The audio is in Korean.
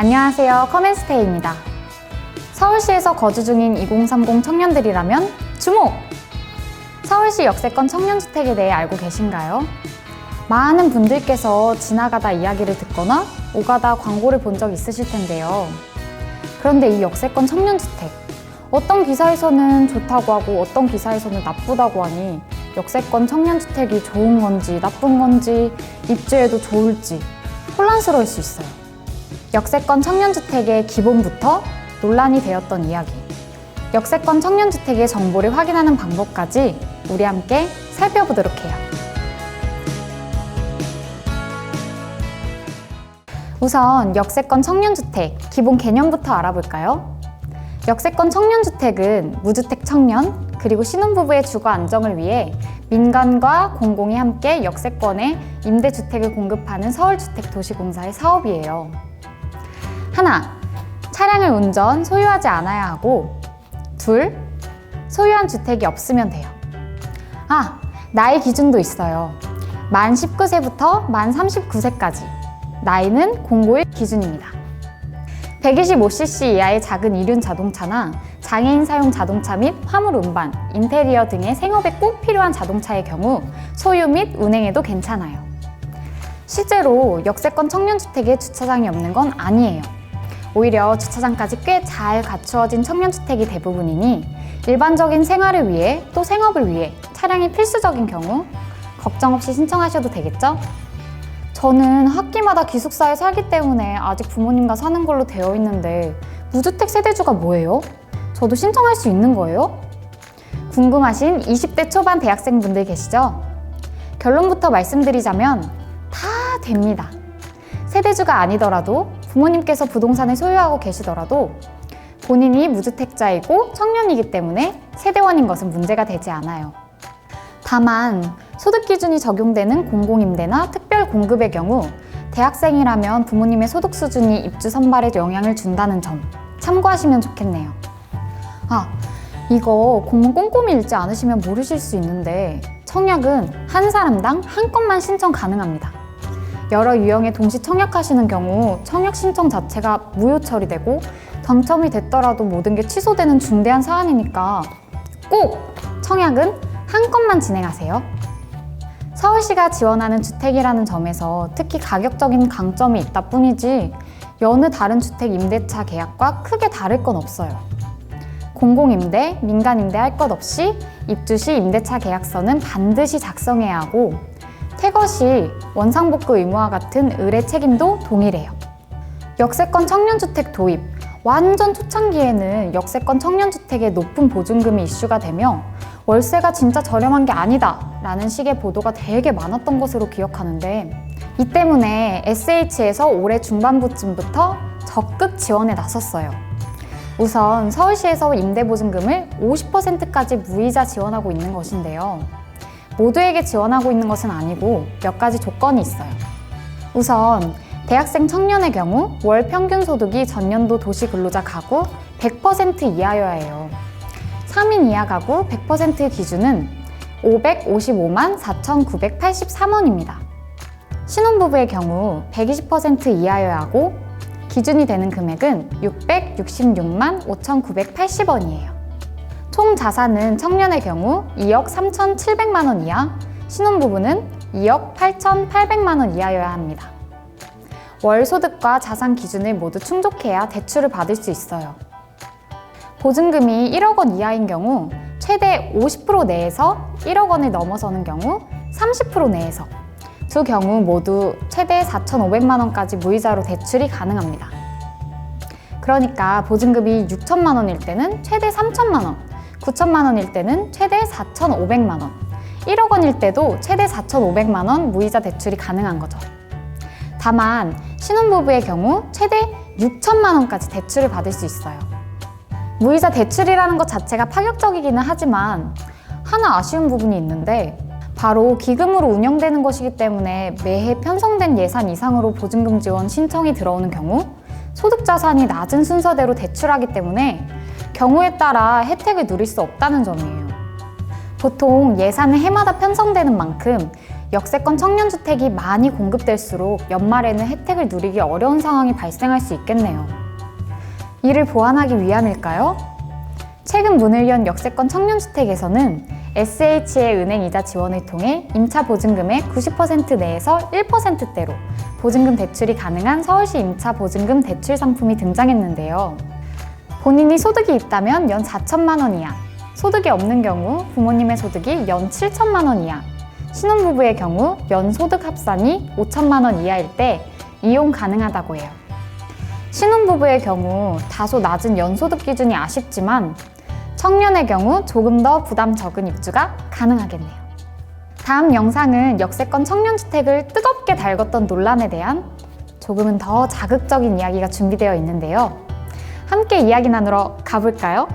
안녕하세요. 커맨스테이입니다. 서울시에서 거주 중인 2030 청년들이라면 주목! 서울시 역세권 청년주택에 대해 알고 계신가요? 많은 분들께서 지나가다 이야기를 듣거나 오가다 광고를 본 적 있으실 텐데요. 그런데 이 역세권 청년주택, 어떤 기사에서는 좋다고 하고 어떤 기사에서는 나쁘다고 하니 역세권 청년주택이 좋은 건지 나쁜 건지 입주해도 좋을지 혼란스러울 수 있어요. 역세권 청년주택의 기본부터 논란이 되었던 이야기, 역세권 청년주택의 정보를 확인하는 방법까지 우리 함께 살펴보도록 해요. 우선 역세권 청년주택 기본 개념부터 알아볼까요? 역세권 청년주택은 무주택 청년 그리고 신혼부부의 주거 안정을 위해 민간과 공공이 함께 역세권의 임대주택을 공급하는 서울주택도시공사의 사업이에요. 하나, 차량을 운전, 소유하지 않아야 하고 둘, 소유한 주택이 없으면 돼요. 나이 기준도 있어요. 만 19세부터 만 39세까지 나이는 공고일 기준입니다. 125cc 이하의 작은 이륜 자동차나 장애인 사용 자동차 및 화물 운반, 인테리어 등의 생업에 꼭 필요한 자동차의 경우 소유 및 운행해도 괜찮아요. 실제로 역세권 청년주택에 주차장이 없는 건 아니에요. 오히려 주차장까지 꽤 잘 갖추어진 청년주택이 대부분이니 일반적인 생활을 위해 또 생업을 위해 차량이 필수적인 경우 걱정 없이 신청하셔도 되겠죠? 저는 학기마다 기숙사에 살기 때문에 아직 부모님과 사는 걸로 되어 있는데 무주택 세대주가 뭐예요? 저도 신청할 수 있는 거예요? 궁금하신 20대 초반 대학생분들 계시죠? 결론부터 말씀드리자면 다 됩니다. 세대주가 아니더라도 부모님께서 부동산을 소유하고 계시더라도 본인이 무주택자이고 청년이기 때문에 세대원인 것은 문제가 되지 않아요. 다만 소득 기준이 적용되는 공공임대나 특별 공급의 경우 대학생이라면 부모님의 소득 수준이 입주 선발에 영향을 준다는 점 참고하시면 좋겠네요. 이거 공문 꼼꼼히 읽지 않으시면 모르실 수 있는데 청약은 한 사람당 한 건만 신청 가능합니다. 여러 유형의 동시 청약하시는 경우 청약 신청 자체가 무효 처리되고 당첨이 됐더라도 모든 게 취소되는 중대한 사안이니까 꼭 청약은 한 건만 진행하세요. 서울시가 지원하는 주택이라는 점에서 특히 가격적인 강점이 있다 뿐이지 여느 다른 주택 임대차 계약과 크게 다를 건 없어요. 공공임대, 민간임대 할 것 없이 입주 시 임대차 계약서는 반드시 작성해야 하고 퇴거 시 원상복구 의무와 같은 의뢰 책임도 동일해요. 역세권 청년주택 도입, 완전 초창기에는 역세권 청년주택의 높은 보증금이 이슈가 되며 월세가 진짜 저렴한 게 아니다 라는 식의 보도가 되게 많았던 것으로 기억하는데 이 때문에 SH에서 올해 중반부쯤부터 적극 지원에 나섰어요. 우선 서울시에서 임대보증금을 50%까지 무이자 지원하고 있는 것인데요. 모두에게 지원하고 있는 것은 아니고 몇 가지 조건이 있어요. 우선 대학생 청년의 경우 월 평균 소득이 전년도 도시근로자 가구 100% 이하여야 해요. 3인 이하 가구 100% 기준은 555만 4,983원입니다. 신혼부부의 경우 120% 이하여야 하고 기준이 되는 금액은 666만 5,980원이에요. 총 자산은 청년의 경우 2억 3,700만 원 이하, 신혼부부는 2억 8,800만 원 이하여야 합니다. 월 소득과 자산 기준을 모두 충족해야 대출을 받을 수 있어요. 보증금이 1억 원 이하인 경우 최대 50% 내에서 1억 원을 넘어서는 경우 30% 내에서 두 경우 모두 최대 4,500만 원까지 무이자로 대출이 가능합니다. 그러니까 보증금이 6천만 원일 때는 최대 3천만 원, 9천만 원일 때는 최대 4,500만 원, 1억 원일 때도 최대 4,500만 원 무이자 대출이 가능한 거죠. 다만 신혼부부의 경우 최대 6천만 원까지 대출을 받을 수 있어요. 무이자 대출이라는 것 자체가 파격적이기는 하지만 하나 아쉬운 부분이 있는데 바로 기금으로 운영되는 것이기 때문에 매해 편성된 예산 이상으로 보증금 지원 신청이 들어오는 경우 소득 자산이 낮은 순서대로 대출하기 때문에 경우에 따라 혜택을 누릴 수 없다는 점이에요. 보통 예산은 해마다 편성되는 만큼 역세권 청년주택이 많이 공급될수록 연말에는 혜택을 누리기 어려운 상황이 발생할 수 있겠네요. 이를 보완하기 위함일까요? 최근 문을 연 역세권 청년주택에서는 SH의 은행 이자 지원을 통해 임차 보증금의 90% 내에서 1%대로 보증금 대출이 가능한 서울시 임차 보증금 대출 상품이 등장했는데요. 본인이 소득이 있다면 연 4천만 원 이하, 소득이 없는 경우 부모님의 소득이 연 7천만 원 이하, 신혼부부의 경우 연 소득 합산이 5천만 원 이하일 때 이용 가능하다고 해요. 신혼부부의 경우 다소 낮은 연소득 기준이 아쉽지만 청년의 경우 조금 더 부담 적은 입주가 가능하겠네요. 다음 영상은 역세권 청년주택을 뜨겁게 달궜던 논란에 대한 조금은 더 자극적인 이야기가 준비되어 있는데요. 함께 이야기 나누러 가볼까요?